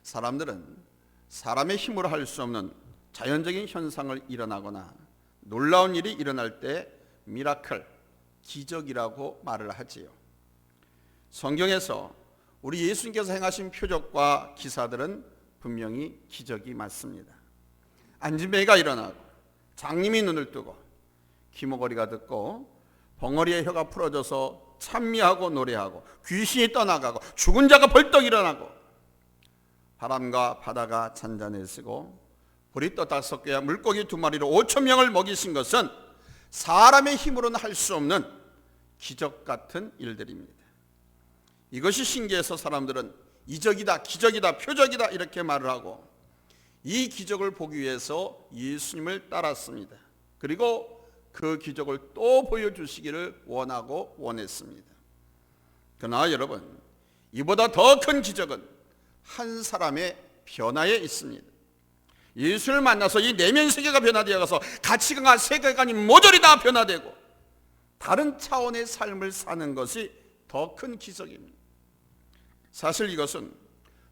사람들은 사람의 힘으로 할 수 없는 자연적인 현상을 일어나거나 놀라운 일이 일어날 때 미라클, 기적이라고 말을 하지요. 성경에서 우리 예수님께서 행하신 표적과 기사들은 분명히 기적이 맞습니다. 안진뱅이가 일어나고, 장님이 눈을 뜨고, 귀머거리가 듣고, 벙어리의 혀가 풀어져서 찬미하고 노래하고, 귀신이 떠나가고, 죽은 자가 벌떡 일어나고, 바람과 바다가 잔잔해지고, 불이 떴다 섞여야 물고기 2마리로 5,000명을 먹이신 것은 사람의 힘으로는 할 수 없는 기적 같은 일들입니다. 이것이 신기해서 사람들은 이적이다, 기적이다, 표적이다 이렇게 말을 하고, 이 기적을 보기 위해서 예수님을 따랐습니다. 그리고 그 기적을 또 보여주시기를 원하고 원했습니다. 그러나 여러분, 이보다 더 큰 기적은 한 사람의 변화에 있습니다. 예수를 만나서 이 내면 세계가 변화되어 가서 가치관과 세계관이 모조리 다 변화되고 다른 차원의 삶을 사는 것이 더 큰 기적입니다. 사실 이것은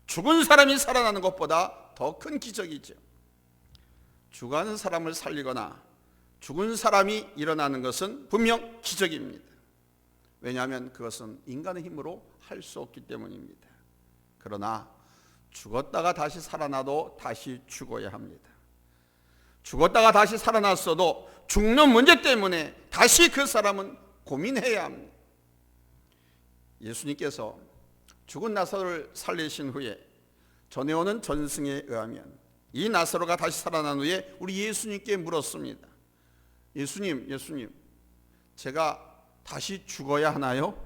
죽은 사람이 살아나는 것보다 더 큰 기적이죠. 죽어가는 사람을 살리거나 죽은 사람이 일어나는 것은 분명 기적입니다. 왜냐하면 그것은 인간의 힘으로 할 수 없기 때문입니다. 그러나 죽었다가 다시 살아나도 다시 죽어야 합니다. 죽었다가 다시 살아났어도 죽는 문제 때문에 다시 그 사람은 고민해야 합니다. 예수님께서 죽은 나사로를 살리신 후에 전해오는 전승에 의하면 이 나사로가 다시 살아난 후에 우리 예수님께 물었습니다. 예수님, 제가 다시 죽어야 하나요?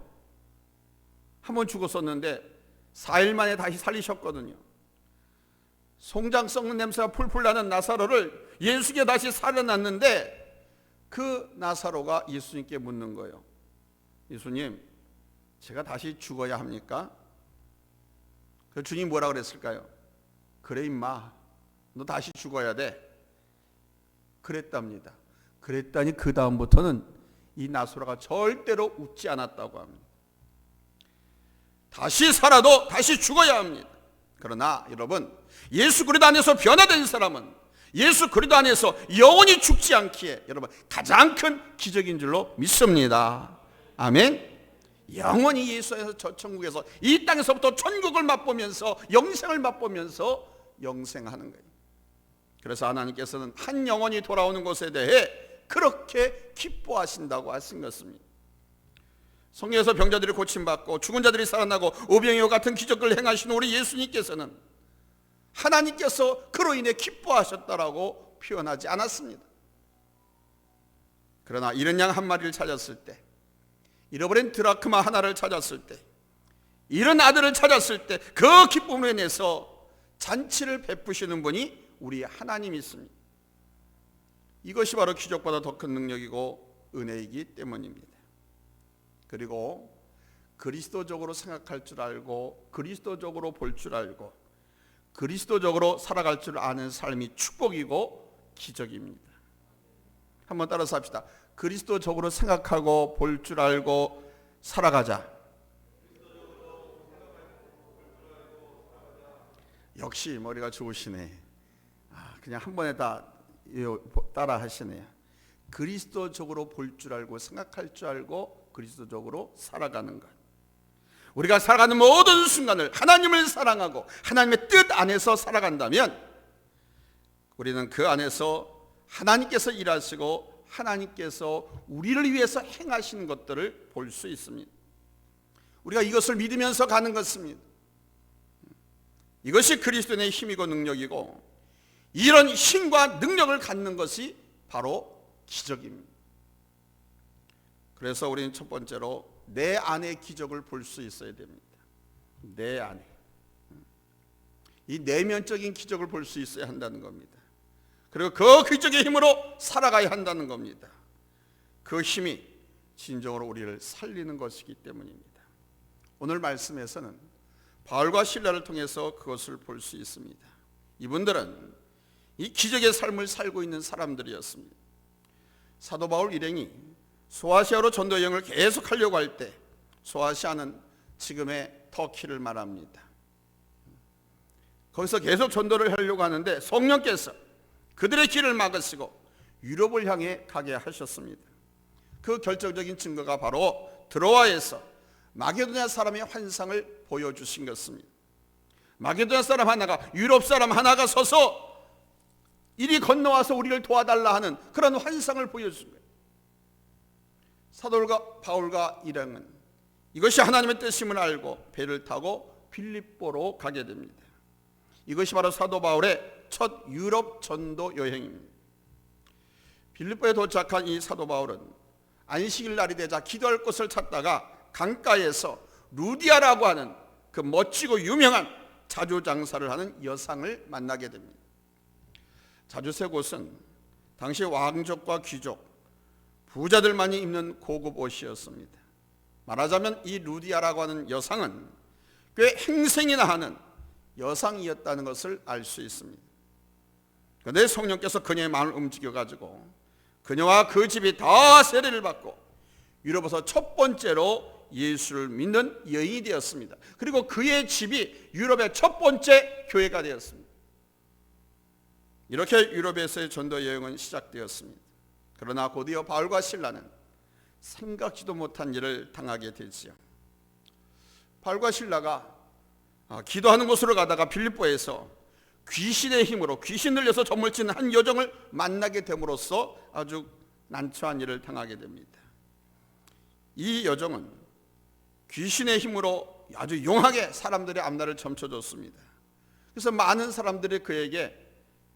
한번 죽었었는데 4일 만에 다시 살리셨거든요. 송장 썩는 냄새가 풀풀 나는 나사로를 예수께 다시 살아났는데 그 나사로가 예수님께 묻는 거예요. 예수님, 제가 다시 죽어야 합니까? 그 주님 뭐라 그랬을까요? 그래 임마, 너 다시 죽어야 돼. 그랬답니다. 그랬더니 그 다음부터는 이 나사로가 절대로 웃지 않았다고 합니다. 다시 살아도 다시 죽어야 합니다. 그러나 여러분, 예수 그리스도 안에서 변화된 사람은 예수 그리스도 안에서 영원히 죽지 않기에 여러분 가장 큰 기적인 줄로 믿습니다. 아멘. 영원히 예수 안에서 저 천국에서 이 땅에서부터 천국을 맛보면서 영생을 맛보면서 영생하는 거예요. 그래서 하나님께서는 한 영혼이 돌아오는 것에 대해 그렇게 기뻐하신다고 하신 것입니다. 성령에서 병자들이 고침받고 죽은 자들이 살아나고 오병이와 같은 기적을 행하신 우리 예수님께서는 하나님께서 그로 인해 기뻐하셨다라고 표현하지 않았습니다. 그러나 잃은 양 한 마리를 찾았을 때, 잃어버린 드라크마 하나를 찾았을 때, 잃은 아들을 찾았을 때 그 기쁨으로 인해서 잔치를 베푸시는 분이 우리 하나님이십니다. 이것이 바로 기적보다 더 큰 능력이고 은혜이기 때문입니다. 그리고 그리스도적으로 생각할 줄 알고 그리스도적으로 볼 줄 알고 그리스도적으로 살아갈 줄 아는 삶이 축복이고 기적입니다. 한번 따라서 합시다. 그리스도적으로 생각하고 볼 줄 알고 살아가자. 역시 머리가 좋으시네. 그냥 한 번에 다 따라 하시네요. 그리스도적으로 볼 줄 알고 생각할 줄 알고 그리스도적으로 살아가는 것. 우리가 살아가는 모든 순간을 하나님을 사랑하고 하나님의 뜻 안에서 살아간다면 우리는 그 안에서 하나님께서 일하시고 하나님께서 우리를 위해서 행하시는 것들을 볼 수 있습니다. 우리가 이것을 믿으면서 가는 것입니다. 이것이 그리스도인의 힘이고 능력이고 이런 힘과 능력을 갖는 것이 바로 기적입니다. 그래서 우리는 첫 번째로 내 안에 기적을 볼 수 있어야 됩니다. 내 안에. 이 내면적인 기적을 볼 수 있어야 한다는 겁니다. 그리고 그 기적의 힘으로 살아가야 한다는 겁니다. 그 힘이 진정으로 우리를 살리는 것이기 때문입니다. 오늘 말씀에서는 바울과 실라를 통해서 그것을 볼 수 있습니다. 이분들은 이 기적의 삶을 살고 있는 사람들이었습니다. 사도 바울 일행이 소아시아로 전도 여행을 계속하려고 할 때, 소아시아는 지금의 터키를 말합니다. 거기서 계속 전도를 하려고 하는데 성령께서 그들의 길을 막으시고 유럽을 향해 가게 하셨습니다. 그 결정적인 증거가 바로 드로아에서 마게도냐 사람의 환상을 보여주신 것입니다. 마게도냐 사람 하나가, 유럽 사람 하나가 서서 이리 건너와서 우리를 도와달라 하는 그런 환상을 보여준 거예요. 사도 바울과 일행은 이것이 하나님의 뜻임을 알고 배를 타고 빌립보로 가게 됩니다. 이것이 바로 사도 바울의 첫 유럽 전도 여행입니다. 빌립보에 도착한 이 사도 바울은 안식일 날이 되자 기도할 곳을 찾다가 강가에서 루디아라고 하는 그 멋지고 유명한 자주장사를 하는 여상을 만나게 됩니다. 자주세 곳은 당시 왕족과 귀족, 부자들만이 입는 고급 옷이었습니다. 말하자면 이 루디아라고 하는 여상은 꽤 행생이나 하는 여상이었다는 것을 알 수 있습니다. 그런데 성령께서 그녀의 마음을 움직여가지고 그녀와 그 집이 다 세례를 받고 유럽에서 첫 번째로 예수를 믿는 여인이 되었습니다. 그리고 그의 집이 유럽의 첫 번째 교회가 되었습니다. 이렇게 유럽에서의 전도 여행은 시작되었습니다. 그러나 곧이어 바울과 실라는 생각지도 못한 일을 당하게 되지요. 바울과 실라가 기도하는 곳으로 가다가 빌립보에서 귀신의 힘으로 귀신 들려서 점을 치는 한 여종을 만나게 됨으로써 아주 난처한 일을 당하게 됩니다. 이 여종은 귀신의 힘으로 아주 용하게 사람들의 앞날을 점쳐줬습니다. 그래서 많은 사람들이 그에게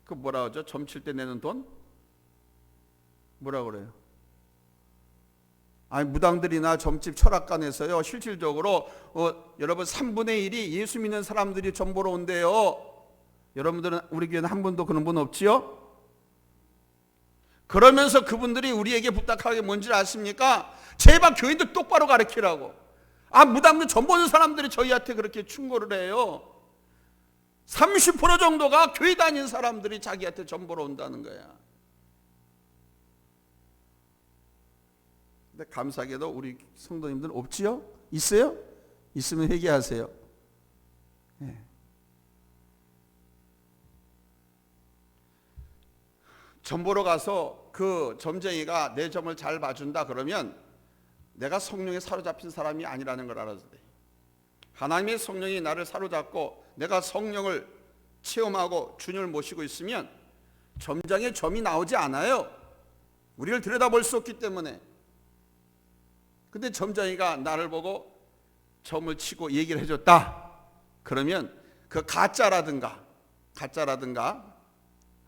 그 뭐라 하죠? 점칠 때 내는 돈? 뭐라 그래요? 아니 무당들이나 점집 철학관에서요 실질적으로 여러분 3분의 1이 예수 믿는 사람들이 점 보러 온대요. 여러분들은 우리 교회는 한 분도 그런 분 없지요? 그러면서 그분들이 우리에게 부탁하는 게 뭔지 아십니까? 제발 교인들 똑바로 가르치라고. 무당들 점 보는 사람들이 저희한테 그렇게 충고를 해요. 30% 정도가 교회 다니는 사람들이 자기한테 점 보러 온다는 거야. 근데 감사하게도 우리 성도님들은 없지요? 있어요? 있으면 회개하세요. 네. 점 보러 가서 그 점쟁이가 내 점을 잘 봐준다 그러면 내가 성령에 사로잡힌 사람이 아니라는 걸 알아야 돼. 하나님의 성령이 나를 사로잡고 내가 성령을 체험하고 주님을 모시고 있으면 점장에 점이 나오지 않아요. 우리를 들여다볼 수 없기 때문에. 근데 점장이가 나를 보고 점을 치고 얘기를 해줬다 그러면 그 가짜라든가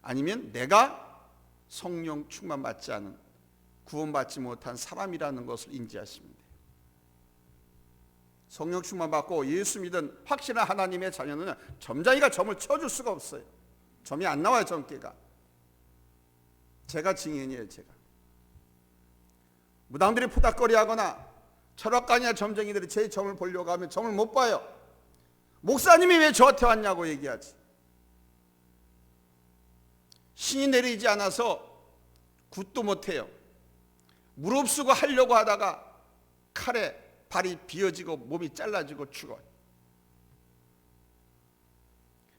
아니면 내가 성령 충만 받지 않은 구원받지 못한 사람이라는 것을 인지하시면 돼요. 성령 충만 받고 예수 믿은 확실한 하나님의 자녀는 점장이가 점을 쳐줄 수가 없어요. 점이 안 나와요. 점괘가. 제가 증인이에요. 제가. 무당들이 푸닥거리하거나 철학관이나 점쟁이들이 제 점을 보려고 하면 점을 못 봐요. 목사님이 왜 저한테 왔냐고 얘기하지. 신이 내리지 않아서 굿도 못해요. 무릎쓰고 하려고 하다가 칼에 발이 비어지고 몸이 잘라지고 죽어요.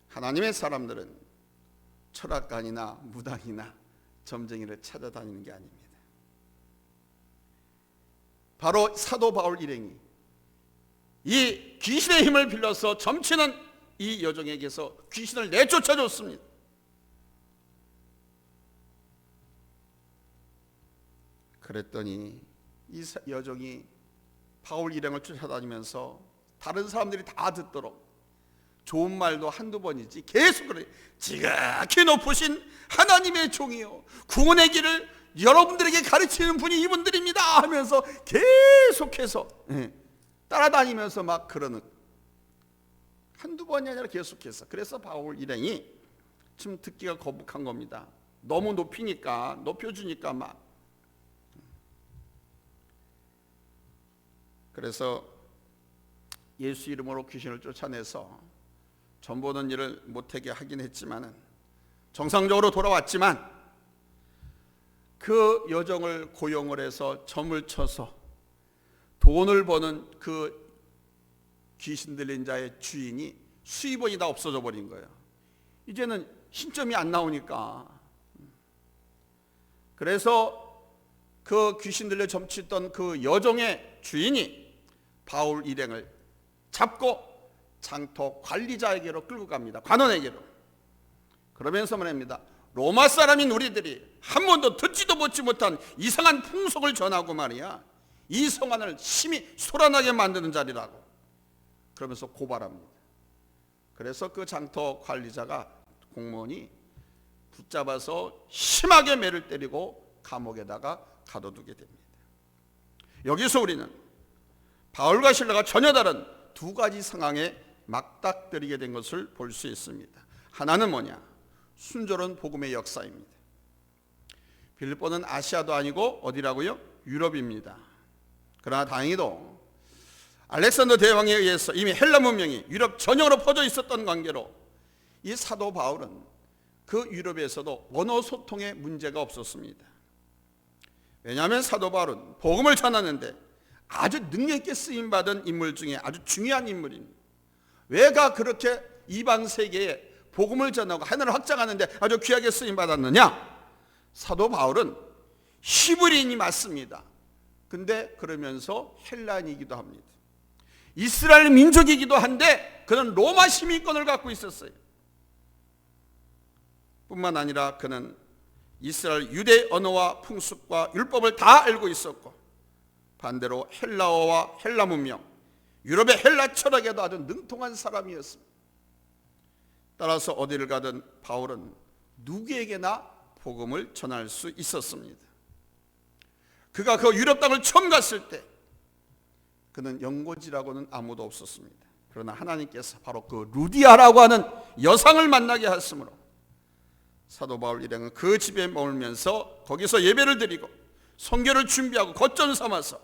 하나님의 사람들은 철학관이나 무당이나 점쟁이를 찾아다니는 게 아닙니다. 바로 사도 바울 일행이 이 귀신의 힘을 빌려서 점치는 이 여종에게서 귀신을 내쫓아줬습니다. 그랬더니 이 여종이 바울 일행을 쫓아다니면서 다른 사람들이 다 듣도록 좋은 말도 한두 번이지 계속 그래. 지극히 높으신 하나님의 종이요 구원의 길을 여러분들에게 가르치는 분이 이분들입니다 하면서 계속해서 따라다니면서 막 그러는, 한두 번이 아니라 계속해서. 그래서 바울 일행이 좀 듣기가 거북한 겁니다. 너무 높여주니까 막. 그래서 예수 이름으로 귀신을 쫓아내서 점 보는 일을 못하게 하긴 했지만은 정상적으로 돌아왔지만 그 여종을 고용을 해서 점을 쳐서 돈을 버는 그 귀신 들린 자의 주인이 수입원이 다 없어져 버린 거예요. 이제는 신점이 안 나오니까. 그래서 그 귀신 들려 점치던 그 여종의 주인이 바울 일행을 잡고 장터 관리자에게로 끌고 갑니다. 관원에게로. 그러면서 말합니다. 로마 사람인 우리들이 한 번도 듣지도 보지 못한 이상한 풍속을 전하고 말이야, 이 성안을 심히 소란하게 만드는 자리라고. 그러면서 고발합니다. 그래서 그 장터 관리자가, 공무원이 붙잡아서 심하게 매를 때리고 감옥에다가 가둬두게 됩니다. 여기서 우리는 바울과 실라가 전혀 다른 두 가지 상황에 맞닥뜨리게 된 것을 볼 수 있습니다. 하나는 뭐냐? 순조로운 복음의 역사입니다. 빌립보는 아시아도 아니고 어디라고요? 유럽입니다. 그러나 다행히도 알렉산더 대왕에 의해서 이미 헬라 문명이 유럽 전역으로 퍼져 있었던 관계로 이 사도 바울은 그 유럽에서도 언어 소통에 문제가 없었습니다. 왜냐하면 사도 바울은 복음을 전하는데 아주 능력 있게 쓰임받은 인물 중에 아주 중요한 인물입니다. 왜가 그렇게 이방 세계에 복음을 전하고 하나님을 확장하는데 아주 귀하게 쓰임받았느냐? 사도 바울은 히브리인이 맞습니다. 근데 그러면서 헬라인이기도 합니다. 이스라엘 민족이기도 한데 그는 로마 시민권을 갖고 있었어요. 뿐만 아니라 그는 이스라엘 유대 언어와 풍습과 율법을 다 알고 있었고, 반대로 헬라어와 헬라 문명, 유럽의 헬라 철학에도 아주 능통한 사람이었습니다. 따라서 어디를 가든 바울은 누구에게나 복음을 전할 수 있었습니다. 그가 그 유럽 땅을 처음 갔을 때 그는 연고지라고는 아무도 없었습니다. 그러나 하나님께서 바로 그 루디아라고 하는 여상을 만나게 하심으로 사도 바울 일행은 그 집에 머물면서 거기서 예배를 드리고 선교를 준비하고 거점 삼아서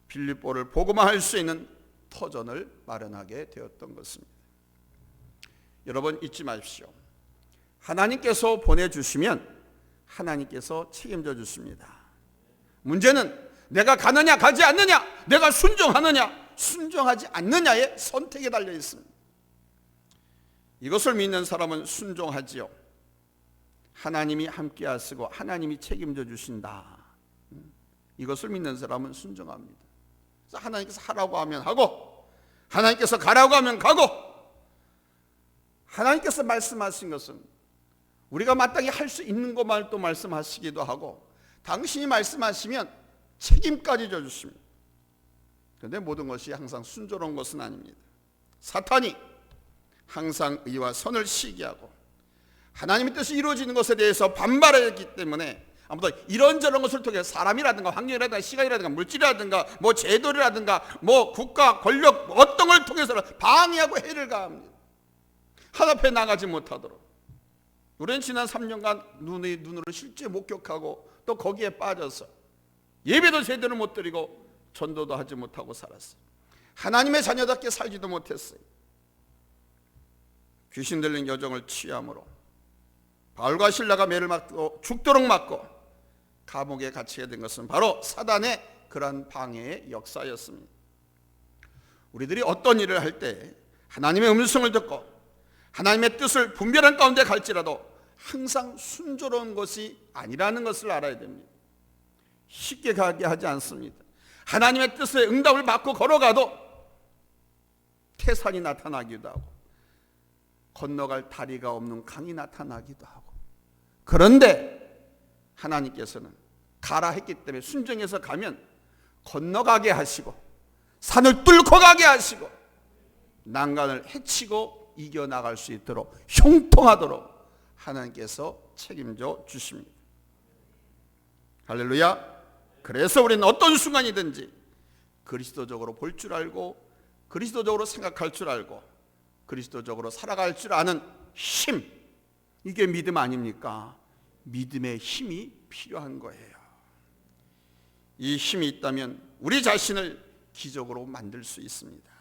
빌립보를 복음화할 수 있는 터전을 마련하게 되었던 것입니다. 여러분 잊지 마십시오. 하나님께서 보내주시면 하나님께서 책임져 주십니다. 문제는 내가 가느냐 가지 않느냐, 내가 순종하느냐 순종하지 않느냐의 선택에 달려 있습니다. 이것을 믿는 사람은 순종하지요. 하나님이 함께 하시고 하나님이 책임져 주신다. 이것을 믿는 사람은 순종합니다. 그래서 하나님께서 하라고 하면 하고, 하나님께서 가라고 하면 가고, 하나님께서 말씀하신 것은 우리가 마땅히 할 수 있는 것만 또 말씀하시기도 하고, 당신이 말씀하시면 책임까지 져주십니다. 그런데 모든 것이 항상 순조로운 것은 아닙니다. 사탄이 항상 의와 선을 시기하고 하나님의 뜻이 이루어지는 것에 대해서 반발했기 때문에 아무튼 이런저런 것을 통해 사람이라든가 환경이라든가 시간이라든가 물질이라든가 뭐 제도라든가 뭐 국가 권력 어떤 걸 통해서 방해하고 해를 가합니다. 하나 앞에 나가지 못하도록. 우리는 지난 3년간 눈으로 실제 목격하고 또 거기에 빠져서 예배도 제대로 못 드리고 전도도 하지 못하고 살았어요. 하나님의 자녀답게 살지도 못했어요. 귀신 들린 여종을 취함으로 바울과 실라가 매를 맞고 죽도록 맞고 감옥에 갇히게 된 것은 바로 사단의 그러한 방해의 역사였습니다. 우리들이 어떤 일을 할 때 하나님의 음성을 듣고 하나님의 뜻을 분별한 가운데 갈지라도 항상 순조로운 것이 아니라는 것을 알아야 됩니다. 쉽게 가게 하지 않습니다. 하나님의 뜻에 응답을 받고 걸어가도 태산이 나타나기도 하고 건너갈 다리가 없는 강이 나타나기도 하고, 그런데 하나님께서는 가라 했기 때문에 순종해서 가면 건너가게 하시고 산을 뚫고 가게 하시고 난간을 헤치고 이겨나갈 수 있도록 형통하도록 하나님께서 책임져 주십니다. 할렐루야. 그래서 우리는 어떤 순간이든지 그리스도적으로 볼 줄 알고 그리스도적으로 생각할 줄 알고 그리스도적으로 살아갈 줄 아는 힘, 이게 믿음 아닙니까? 믿음의 힘이 필요한 거예요. 이 힘이 있다면 우리 자신을 기적으로 만들 수 있습니다.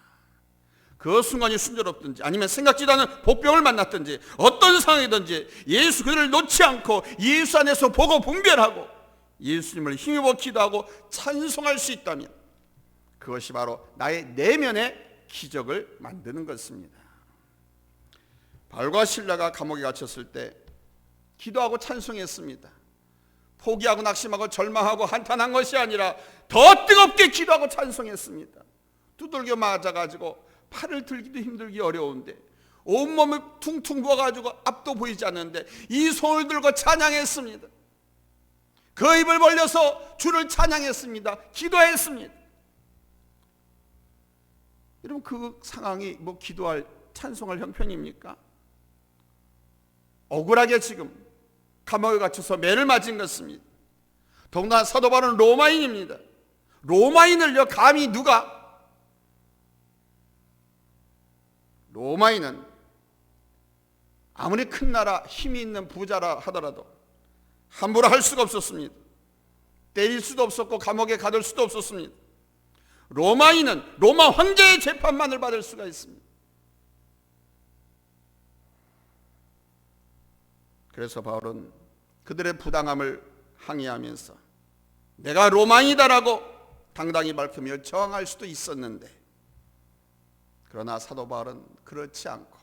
그 순간이 순조롭든지 아니면 생각지도 않은 복병을 만났든지 어떤 상황이든지 예수 그들을 놓지 않고 예수 안에서 보고 분별하고 예수님을 힘입어 기도하고 찬송할 수 있다면 그것이 바로 나의 내면의 기적을 만드는 것입니다. 바울과 실라가 감옥에 갇혔을 때 기도하고 찬송했습니다. 포기하고 낙심하고 절망하고 한탄한 것이 아니라 더 뜨겁게 기도하고 찬송했습니다. 두들겨 맞아가지고 팔을 들기도 힘들기 어려운데 온몸을 퉁퉁 부어가지고 앞도 보이지 않는데 이 손을 들고 찬양했습니다. 그 입을 벌려서 주를 찬양했습니다. 기도했습니다. 여러분, 그 상황이 뭐 기도할, 찬송할 형편입니까? 억울하게 지금 감옥에 갇혀서 매를 맞은 것입니다. 더군다나 사도 바울은 로마인입니다. 로마인을요, 감히 누가? 로마인은 아무리 큰 나라, 힘이 있는 부자라 하더라도 함부로 할 수가 없었습니다. 때릴 수도 없었고 감옥에 가둘 수도 없었습니다. 로마인은 로마 황제의 재판만을 받을 수가 있습니다. 그래서 바울은 그들의 부당함을 항의하면서 내가 로마인이다라고 당당히 밝히며 저항할 수도 있었는데, 그러나 사도 바울은 그렇지 않고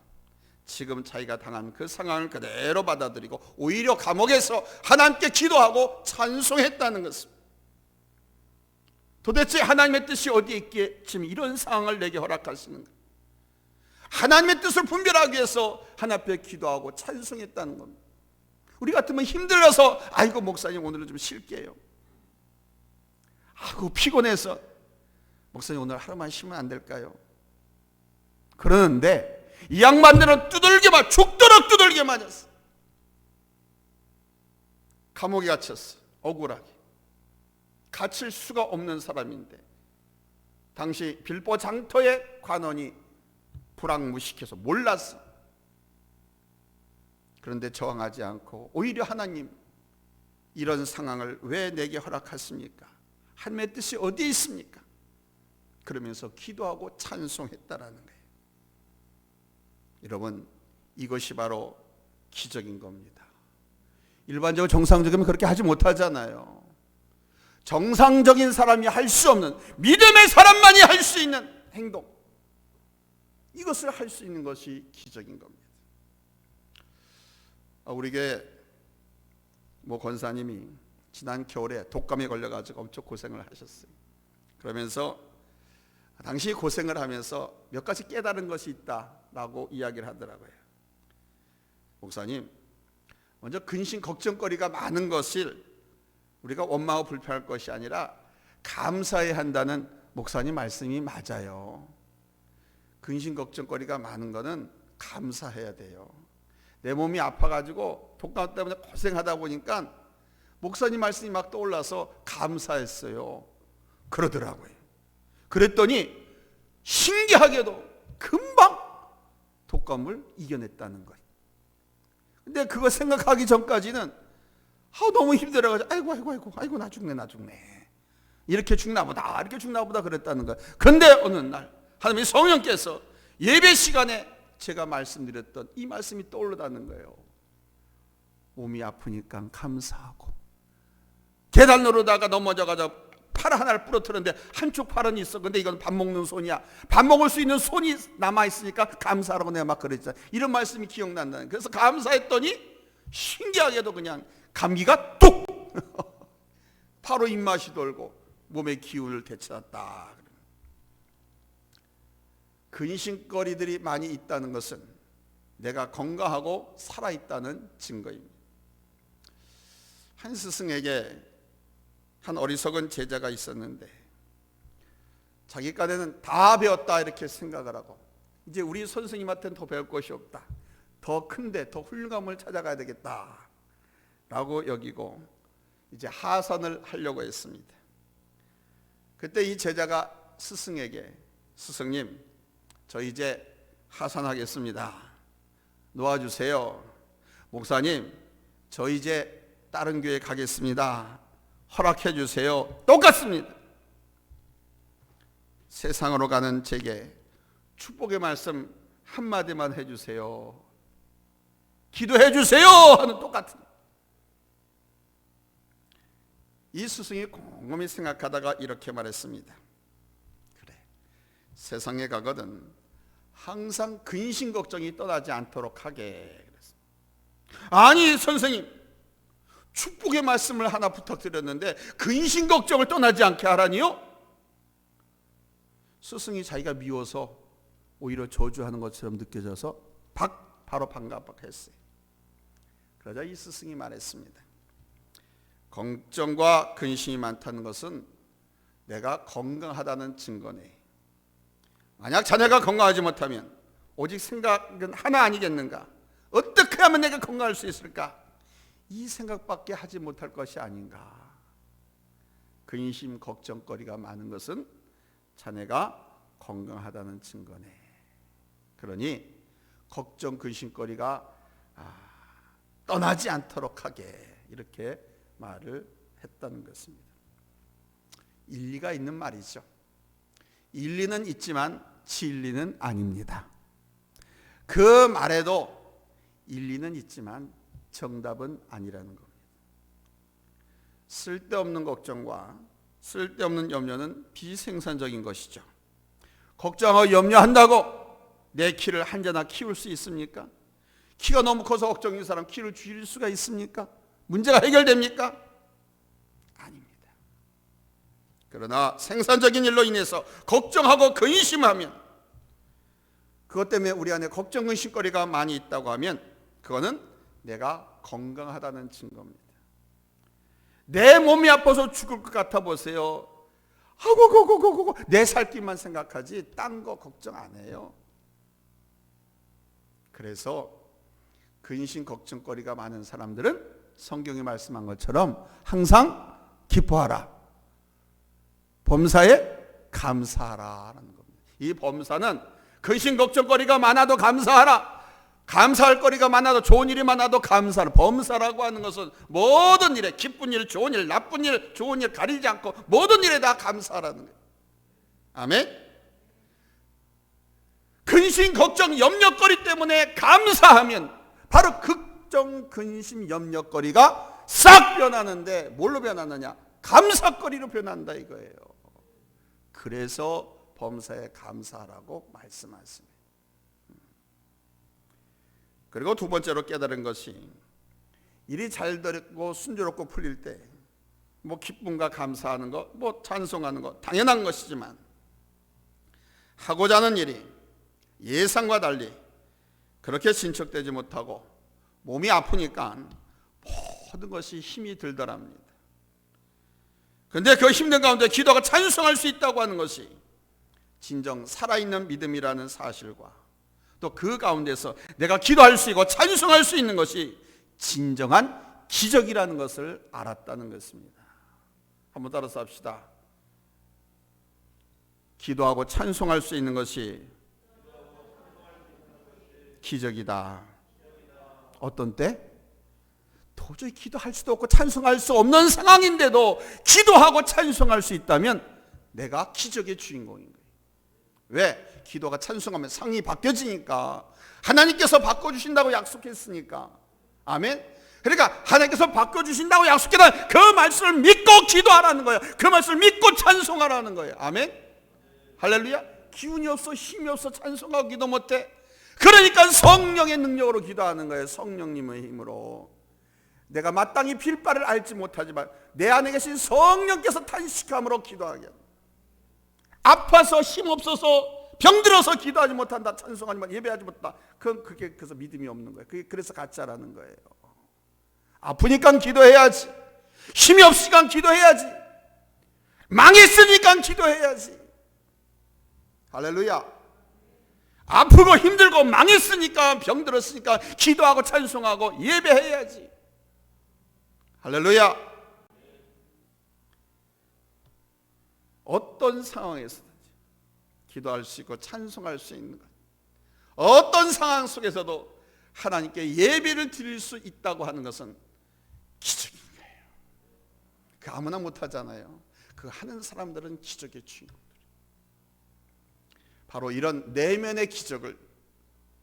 지금 자기가 당한 그 상황을 그대로 받아들이고 오히려 감옥에서 하나님께 기도하고 찬송했다는 것입니다. 도대체 하나님의 뜻이 어디에 있기에 지금 이런 상황을 내게 허락하시는가? 하나님의 뜻을 분별하기 위해서 하나님 앞에 기도하고 찬송했다는 겁니다. 우리 같으면 힘들어서 아이고 목사님 오늘은 좀 쉴게요. 아이고 피곤해서 목사님 오늘 하루만 쉬면 안 될까요? 그러는데 이 양반들은 두들겨 맞, 죽도록 두들겨 맞았어. 감옥에 갇혔어. 억울하게. 갇힐 수가 없는 사람인데 당시 빌보 장터의 관원이 불황무식해서 몰랐어. 그런데 저항하지 않고 오히려 하나님, 이런 상황을 왜 내게 허락하십니까? 하나님의 뜻이 어디에 있습니까? 그러면서 기도하고 찬송했다라는 거예요. 여러분, 이것이 바로 기적인 겁니다. 일반적으로 정상적이면 그렇게 하지 못하잖아요. 정상적인 사람이 할 수 없는, 믿음의 사람만이 할 수 있는 행동, 이것을 할 수 있는 것이 기적인 겁니다. 우리 교회 권사님이 지난 겨울에 독감에 걸려가지고 엄청 고생을 하셨어요. 그러면서 당시 고생을 하면서 몇 가지 깨달은 것이 있다라고 이야기를 하더라고요. 목사님, 먼저 근심 걱정거리가 많은 것을 우리가 원망하고 불평할 것이 아니라 감사해야 한다는 목사님 말씀이 맞아요. 근심 걱정거리가 많은 거는 감사해야 돼요. 내 몸이 아파가지고 독감 때문에 고생하다 보니까 목사님 말씀이 막 떠올라서 감사했어요. 그러더라고요. 그랬더니 신기하게도 금방 독감을 이겨냈다는 거예요. 근데 그거 생각하기 전까지는 너무 힘들어가지고 아이고 나 죽네 이렇게 죽나 보다 그랬다는 거예요. 그런데 어느 날 하나님의 성령께서 예배 시간에 제가 말씀드렸던 이 말씀이 떠오르다는 거예요. 몸이 아프니까 감사하고, 계단 오르다가 넘어져가지고 팔 하나를 부러뜨렸는데 한쪽 팔은 있어. 근데 이건 밥 먹는 손이야. 밥 먹을 수 있는 손이 남아있으니까 감사하라고 내가 막 그랬잖아. 이런 말씀이 기억난다는 거예요. 그래서 감사했더니 신기하게도 그냥 감기가 뚝 바로 입맛이 돌고 몸의 기운을 되찾았다. 근심거리들이 많이 있다는 것은 내가 건강하고 살아있다는 증거입니다. 한 스승에게 한 어리석은 제자가 있었는데 자기 깐에는 다 배웠다 이렇게 생각을 하고 이제 우리 선생님한테는 더 배울 것이 없다, 더 큰데 더 훌륭한 걸 찾아가야 되겠다 라고 여기고 이제 하산을 하려고 했습니다. 그때 이 제자가 스승에게, 스승님 저 이제 하산하겠습니다. 놓아주세요. 목사님 저 이제 다른 교회 가겠습니다. 허락해 주세요. 똑같습니다. 세상으로 가는 제게 축복의 말씀 한마디만 해주세요, 기도해 주세요 하는 똑같은. 이 스승이 곰곰이 생각하다가 이렇게 말했습니다. 그래, 세상에 가거든 항상 근심 걱정이 떠나지 않도록 하게 그랬습니다. 아니 선생님, 축복의 말씀을 하나 부탁드렸는데 근심 걱정을 떠나지 않게 하라니요? 스승이 자기가 미워서 오히려 저주하는 것처럼 느껴져서 바로 반갑했어요. 그러자 이 스승이 말했습니다. 걱정과 근심이 많다는 것은 내가 건강하다는 증거네. 만약 자네가 건강하지 못하면 오직 생각은 하나 아니겠는가? 어떻게 하면 내가 건강할 수 있을까? 이 생각밖에 하지 못할 것이 아닌가? 근심 걱정거리가 많은 것은 자네가 건강하다는 증거네. 그러니 걱정 근심거리가 떠나지 않도록 하게 이렇게 말을 했다는 것입니다. 일리가 있는 말이죠. 일리는 있지만 진리는 아닙니다. 그 말에도 일리는 있지만 정답은 아니라는 겁니다. 쓸데없는 걱정과 쓸데없는 염려는 비생산적인 것이죠. 걱정하고 염려한다고 내 키를 한자나 키울 수 있습니까? 키가 너무 커서 걱정인 사람 키를 줄일 수가 있습니까? 문제가 해결됩니까? 아닙니다. 그러나 생산적인 일로 인해서 걱정하고 근심하면, 그것 때문에 우리 안에 걱정 근심거리가 많이 있다고 하면 그거는 내가 건강하다는 증거입니다. 내 몸이 아파서 죽을 것 같아 보세요. 아고 내 살 길만 생각하지 딴 거 걱정 안 해요. 그래서 근심 걱정거리가 많은 사람들은 성경이 말씀한 것처럼 항상 기뻐하라, 범사에 감사하라라는 겁니다. 이 범사는 근심 걱정거리가 많아도 감사하라, 감사할 거리가 많아도 좋은 일이 많아도 감사하라. 범사라고 하는 것은 모든 일에, 기쁜 일, 좋은 일, 나쁜 일, 좋은 일 가리지 않고 모든 일에 다 감사하라는 거예요. 아멘. 근심 걱정 염려거리 때문에 감사하면 바로 걱정 근심 염려거리가 싹 변하는데 뭘로 변하느냐? 감사거리로 변한다 이거예요. 그래서 범사에 감사하라고 말씀하십니다. 그리고 두 번째로 깨달은 것이, 일이 잘 되고 순조롭고 풀릴 때 뭐 기쁨과 감사하는 것, 뭐 찬송하는 것 당연한 것이지만, 하고자 하는 일이 예상과 달리 그렇게 진척되지 못하고 몸이 아프니까 모든 것이 힘이 들더랍니다. 그런데 그 힘든 가운데 기도가 찬송할 수 있다고 하는 것이 진정 살아있는 믿음이라는 사실과, 또 그 가운데서 내가 기도할 수 있고 찬송할 수 있는 것이 진정한 기적이라는 것을 알았다는 것입니다. 한번 따라서 합시다. 기도하고 찬송할 수 있는 것이 기적이다. 어떤 때? 도저히 기도할 수도 없고 찬송할 수 없는 상황인데도 기도하고 찬송할 수 있다면 내가 기적의 주인공인 거예요. 왜? 기도가 찬송하면 상황이 바뀌어지니까, 하나님께서 바꿔주신다고 약속했으니까. 아멘. 그러니까 하나님께서 바꿔주신다고 약속했다면 그 말씀을 믿고 기도하라는 거예요. 그 말씀을 믿고 찬송하라는 거예요. 아멘. 할렐루야. 기운이 없어, 힘이 없어, 찬송하고 기도 못해. 그러니까 성령의 능력으로 기도하는 거예요. 성령님의 힘으로. 내가 마땅히 빌 바를 알지 못하지만 내 안에 계신 성령께서 탄식함으로 기도하게 합니다. 아파서 힘없어서 병들어서 기도하지 못한다, 찬송하지 못한다, 예배하지 못한다, 그게 그래서 믿음이 없는 거예요. 그게 그래서 가짜라는 거예요. 아프니까 기도해야지, 힘이 없으니까 기도해야지, 망했으니까 기도해야지. 할렐루야. 아프고 힘들고 망했으니까, 병들었으니까 기도하고 찬송하고 예배해야지. 할렐루야. 어떤 상황에서든지 기도할 수 있고 찬송할 수 있는 것, 어떤 상황 속에서도 하나님께 예배를 드릴 수 있다고 하는 것은 기적인 거예요. 그 아무나 못하잖아요. 그 하는 사람들은 기적의 주인공들. 바로 이런 내면의 기적을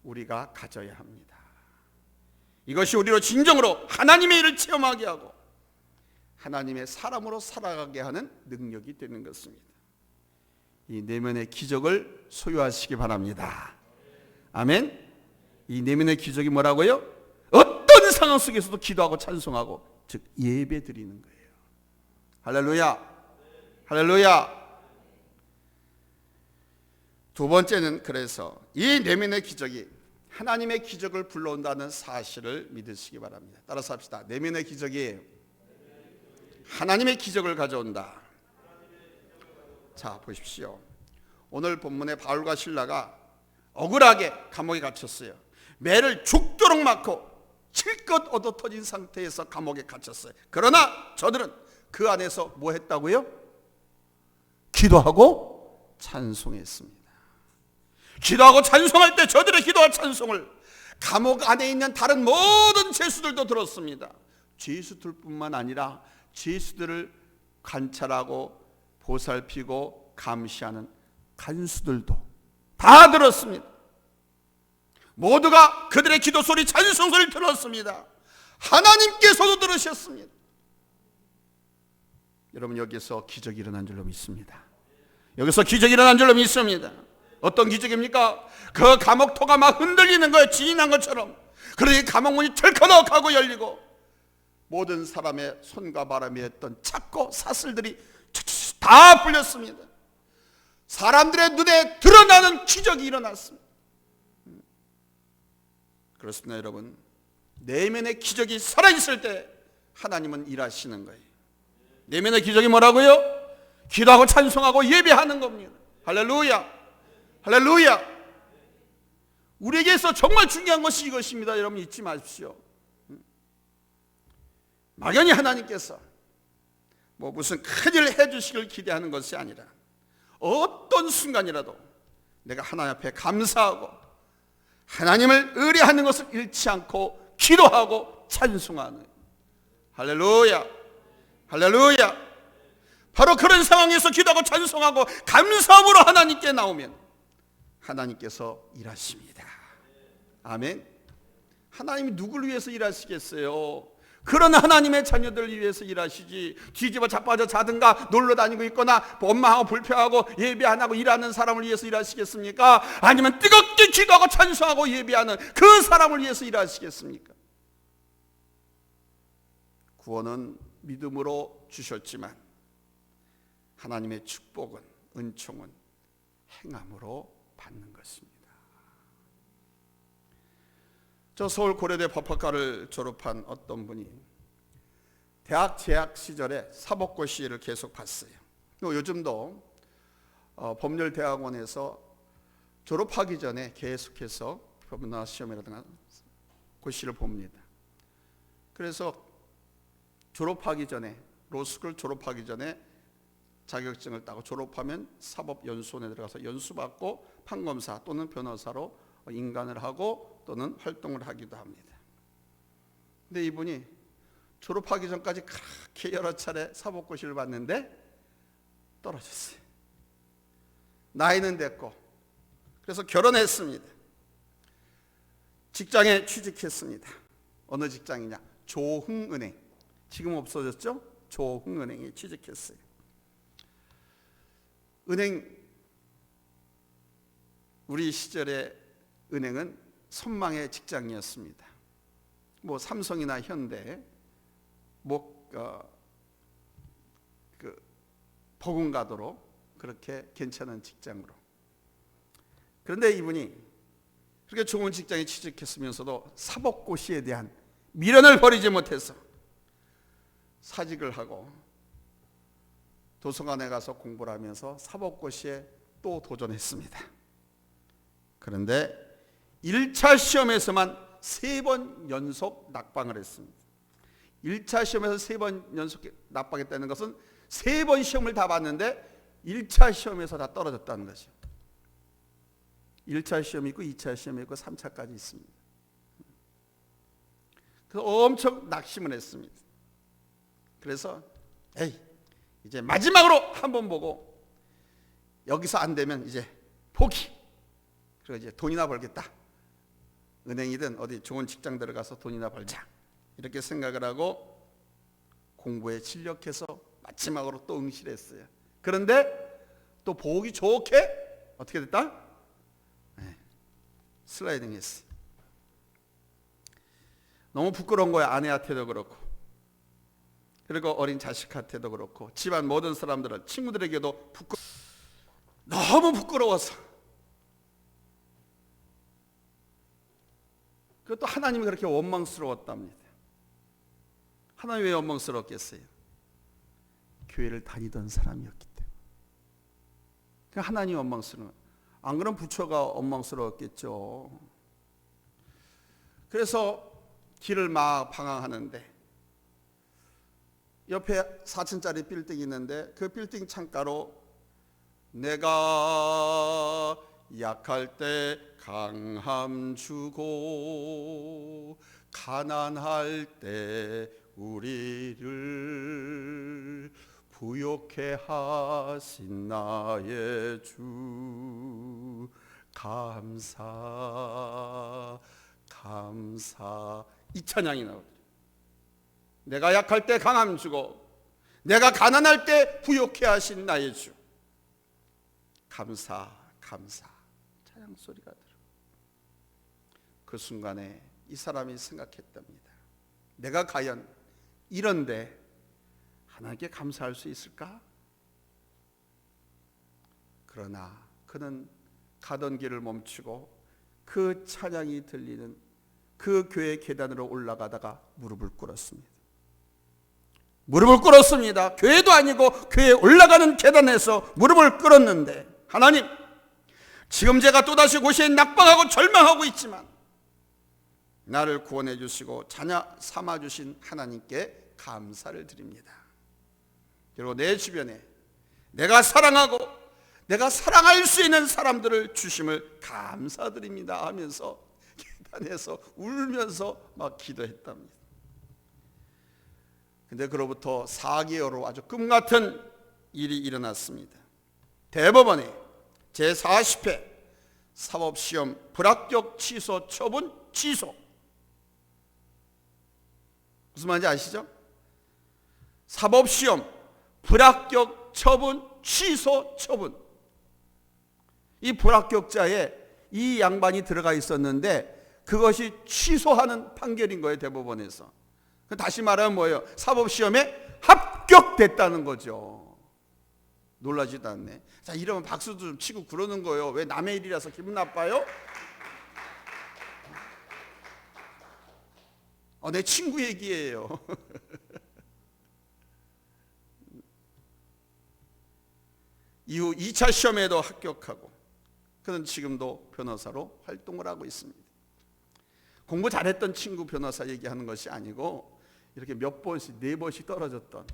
우리가 가져야 합니다. 이것이 우리로 진정으로 하나님의 일을 체험하게 하고 하나님의 사람으로 살아가게 하는 능력이 되는 것입니다. 이 내면의 기적을 소유하시기 바랍니다. 아멘. 이 내면의 기적이 뭐라고요? 어떤 상황 속에서도 기도하고 찬송하고, 즉 예배 드리는 거예요. 할렐루야, 할렐루야. 두 번째는 그래서 이 내면의 기적이 하나님의 기적을 불러온다는 사실을 믿으시기 바랍니다. 따라서 합시다. 내면의 기적이 하나님의 기적을 가져온다. 자, 보십시오. 오늘 본문에 바울과 실라가 억울하게 감옥에 갇혔어요. 매를 죽도록 맞고 실컷 얻어 터진 상태에서 감옥에 갇혔어요. 그러나 저들은 그 안에서 뭐 했다고요? 기도하고 찬송했습니다. 기도하고 찬송할 때 저들의 기도와 찬송을 감옥 안에 있는 다른 모든 죄수들도 들었습니다. 죄수들뿐만 아니라 죄수들을 관찰하고 보살피고 감시하는 간수들도 다 들었습니다. 모두가 그들의 기도 소리, 찬송 소리를 들었습니다. 하나님께서도 들으셨습니다. 여러분, 여기서 기적이 일어난 줄로 믿습니다. 여기서 기적이 일어난 줄로 믿습니다. 어떤 기적입니까? 그 감옥토가 막 흔들리는 거예요. 진이 난 것처럼. 그러니 감옥문이 털커덕 하고 열리고 모든 사람의 손과 바람이 했던 착고 사슬들이 다 풀렸습니다. 사람들의 눈에 드러나는 기적이 일어났습니다. 그렇습니다, 여러분. 내면의 기적이 살아있을 때 하나님은 일하시는 거예요. 내면의 기적이 뭐라고요? 기도하고 찬송하고 예배하는 겁니다. 할렐루야, 할렐루야. 우리에게서 정말 중요한 것이 이것입니다. 여러분, 잊지 마십시오. 막연히 하나님께서 뭐 무슨 큰일을 해주시길 기대하는 것이 아니라 어떤 순간이라도 내가 하나님 앞에 감사하고 하나님을 의뢰하는 것을 잃지 않고 기도하고 찬송하는, 할렐루야, 할렐루야. 바로 그런 상황에서 기도하고 찬송하고 감사함으로 하나님께 나오면 하나님께서 일하십니다. 아멘. 하나님이 누구를 위해서 일하시겠어요? 그런 하나님의 자녀들을 위해서 일하시지, 뒤집어 자빠져 자든가 놀러 다니고 있거나 원망하고 불평하고 예배 안 하고 일하는 사람을 위해서 일하시겠습니까? 아니면 뜨겁게 기도하고 찬송하고 예배하는 그 사람을 위해서 일하시겠습니까? 구원은 믿음으로 주셨지만 하나님의 축복은, 은총은 행함으로 받는 것입니다. 저 서울 고려대 법학과를 졸업한 어떤 분이 대학 재학 시절에 사법고 시를 계속 봤어요. 요즘도 법률대학원에서 졸업하기 전에 계속해서 법문화 시험이라든가 고시를 봅니다. 그래서 졸업하기 전에, 로스쿨 졸업하기 전에 자격증을 따고 졸업하면 사법연수원에 들어가서 연수받고 판검사 또는 변호사로 인간을 하고 또는 활동을 하기도 합니다. 근데 이분이 졸업하기 전까지 그렇게 여러 차례 사법고시를 봤는데 떨어졌어요. 나이는 됐고, 그래서 결혼했습니다. 직장에 취직했습니다. 어느 직장이냐? 조흥은행. 지금 없어졌죠? 조흥은행에 취직했어요. 우리 시절의 은행은 선망의 직장이었습니다. 뭐 삼성이나 현대, 버금가도로 그렇게 괜찮은 직장으로. 그런데 이분이 그렇게 좋은 직장에 취직했으면서도 사법고시에 대한 미련을 버리지 못해서 사직을 하고 도서관에 가서 공부를 하면서 사법고시에 또 도전했습니다. 그런데 1차 시험에서만 3번 연속 낙방을 했습니다. 1차 시험에서 3번 연속 낙방했다는 것은 3번 시험을 다 봤는데 1차 시험에서 다 떨어졌다는 것이죠. 1차 시험이 있고 2차 시험이 있고 3차까지 있습니다. 그래서 엄청 낙심을 했습니다. 그래서 이제 마지막으로 한번 보고 여기서 안 되면 이제 포기. 그리고 이제 돈이나 벌겠다. 은행이든 어디 좋은 직장 들어가서 돈이나 벌자. 이렇게 생각을 하고 공부에 진력해서 마지막으로 또 응시를 했어요. 그런데 또 보기 좋게 어떻게 됐다? 슬라이딩 했어요. 너무 부끄러운 거예요. 아내한테도 그렇고, 그리고 어린 자식한테도 그렇고, 집안 모든 사람들은, 친구들에게도 너무 부끄러워서. 그것도 하나님이 그렇게 원망스러웠답니다. 하나님이 왜 원망스러웠겠어요? 교회를 다니던 사람이었기 때문에. 하나님이 원망스러워. 안 그러면 부처가 원망스러웠겠죠. 그래서 길을 막 방황하는데 옆에 4층짜리 빌딩이 있는데 그 빌딩 창가로 내가 약할 때 강함 주고 가난할 때 우리를 부욕해 하신 나의 주 감사 이 찬양이 나오죠. 내가 약할 때 강함 주고 내가 가난할 때 부욕해 하신 나의 주 감사 찬양 소리가 들어. 그 순간에 이 사람이 생각했답니다. 내가 과연 이런데 하나님께 감사할 수 있을까? 그러나 그는 가던 길을 멈추고 그 찬양이 들리는 그 교회 계단으로 올라가다가 무릎을 꿇었습니다. 교회도 아니고 교회에 올라가는 계단에서 무릎을 꿇었는데, 하나님, 지금 제가 또다시 곳에 낙방하고 절망하고 있지만 나를 구원해 주시고 자녀 삼아 주신 하나님께 감사를 드립니다. 그리고 내 주변에 내가 사랑하고 내가 사랑할 수 있는 사람들을 주심을 감사드립니다 하면서 계단에서 울면서 막 기도했답니다. 근데 그로부터 4개월 후 아주 꿈같은 일이 일어났습니다. 대법원에 제40회 사법시험 불합격 취소 처분 취소. 무슨 말인지 아시죠? 사법시험 불합격 처분 취소 처분. 이 불합격자에 이 양반이 들어가 있었는데 그것이 취소하는 판결인 거예요. 대법원에서. 다시 말하면 뭐예요? 사법시험에 합격됐다는 거죠. 놀라지도 않네. 자, 이러면 박수도 좀 치고 그러는 거예요. 왜 남의 일이라서 기분 나빠요? 내 친구 얘기예요. 이후 2차 시험에도 합격하고 그는 지금도 변호사로 활동을 하고 있습니다. 공부 잘했던 친구 변호사 얘기하는 것이 아니고 이렇게 몇 번씩 4번씩 떨어졌던.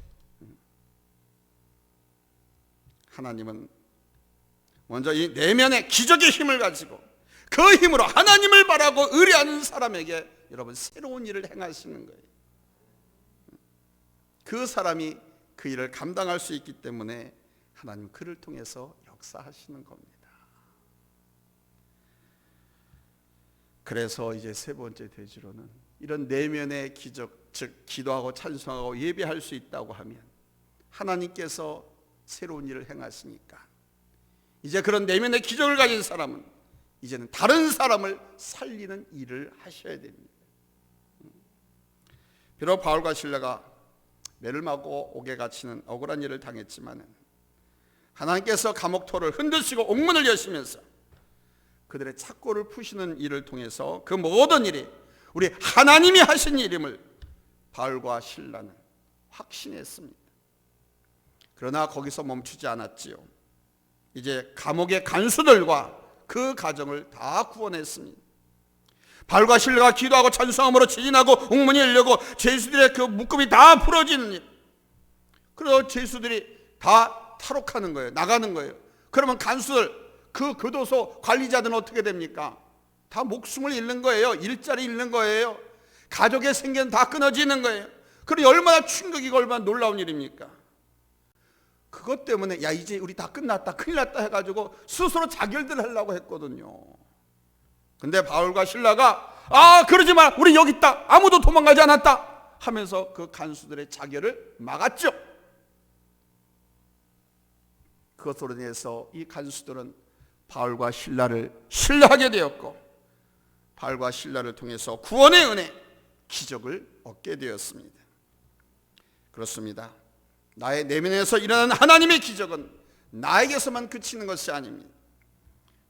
하나님은 먼저 이 내면의 기적의 힘을 가지고 그 힘으로 하나님을 바라고 의뢰하는 사람에게 여러분 새로운 일을 행하시는 거예요. 그 사람이 그 일을 감당할 수 있기 때문에 하나님 그를 통해서 역사하시는 겁니다. 그래서 이제 세 번째 대지로는 이런 내면의 기적, 즉 기도하고 찬송하고 예배할 수 있다고 하면 하나님께서 새로운 일을 행하시니까 이제 그런 내면의 기적을 가진 사람은 이제는 다른 사람을 살리는 일을 하셔야 됩니다. 비록 바울과 실라가 매를 맞고 옥에 갇히는 억울한 일을 당했지만 하나님께서 감옥토를 흔드시고 옥문을 여시면서 그들의 착고를 푸시는 일을 통해서 그 모든 일이 우리 하나님이 하신 일임을 바울과 실라는 확신했습니다. 그러나 거기서 멈추지 않았지요. 이제 감옥의 간수들과 그 가정을 다 구원했습니다. 바울과 실라가 기도하고 찬송함으로 지진하고 옥문이 열리고 죄수들의 그 묶음이 다 풀어지는 일. 그래서 죄수들이 다 탈옥하는 거예요. 나가는 거예요. 그러면 간수들, 그 교도소 관리자들은 어떻게 됩니까? 다 목숨을 잃는 거예요. 일자리 잃는 거예요. 가족의 생계는 다 끊어지는 거예요. 그리고 얼마나 충격이고 얼마나 놀라운 일입니까? 그것 때문에 야 이제 우리 다 끝났다 큰일 났다 해가지고 스스로 자결들 하려고 했거든요. 근데 바울과 실라가 그러지 마, 우리 여기 있다, 아무도 도망가지 않았다 하면서 그 간수들의 자결을 막았죠. 그것으로 인해서 이 간수들은 바울과 실라를 신뢰하게 되었고 발과 신라를 통해서 구원의 은혜, 기적을 얻게 되었습니다. 그렇습니다. 나의 내면에서 일어나는 하나님의 기적은 나에게서만 그치는 것이 아닙니다.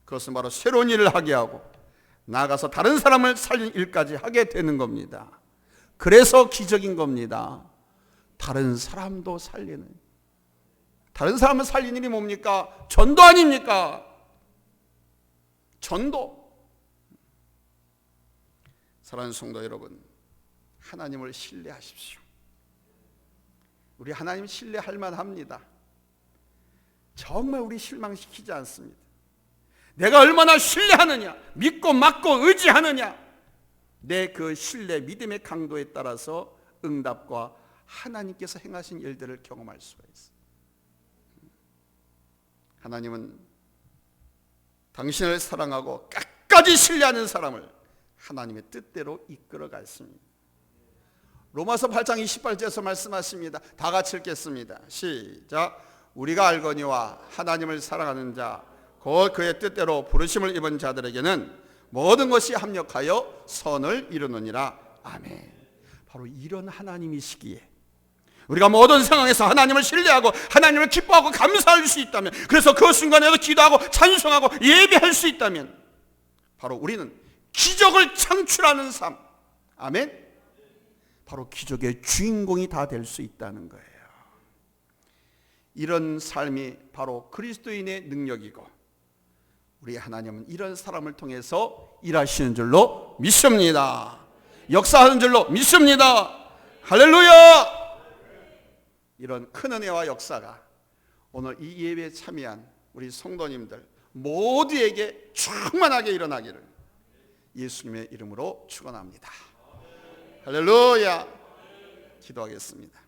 그것은 바로 새로운 일을 하게 하고 나아가서 다른 사람을 살린 일까지 하게 되는 겁니다. 그래서 기적인 겁니다. 다른 사람도 살리는, 다른 사람을 살리는 일이 뭡니까? 전도 아닙니까? 전도. 사랑하는 성도 여러분, 하나님을 신뢰하십시오. 우리 하나님 신뢰할 만합니다. 정말 우리 실망시키지 않습니다. 내가 얼마나 신뢰하느냐, 믿고 맡고 의지하느냐, 내 그 신뢰, 믿음의 강도에 따라서 응답과 하나님께서 행하신 일들을 경험할 수가 있어요. 하나님은 당신을 사랑하고 끝까지 신뢰하는 사람을 하나님의 뜻대로 이끌어 갔습니다. 로마서 8장 28절에서 말씀하십니다. 다 같이 읽겠습니다. 시작. 우리가 알거니와 하나님을 사랑하는 자 곧 그의 뜻대로 부르심을 입은 자들에게는 모든 것이 합력하여 선을 이루느니라. 아멘. 바로 이런 하나님이시기에 우리가 모든 상황에서 하나님을 신뢰하고 하나님을 기뻐하고 감사할 수 있다면, 그래서 그 순간에도 기도하고 찬송하고 예배할 수 있다면 바로 우리는 기적을 창출하는 삶, 아멘, 바로 기적의 주인공이 다 될 수 있다는 거예요. 이런 삶이 바로 그리스도인의 능력이고 우리 하나님은 이런 사람을 통해서 일하시는 줄로 믿습니다. 역사하는 줄로 믿습니다. 할렐루야. 이런 큰 은혜와 역사가 오늘 이 예배에 참여한 우리 성도님들 모두에게 충만하게 일어나기를 예수님의 이름으로 축원합니다. 할렐루야. 기도하겠습니다.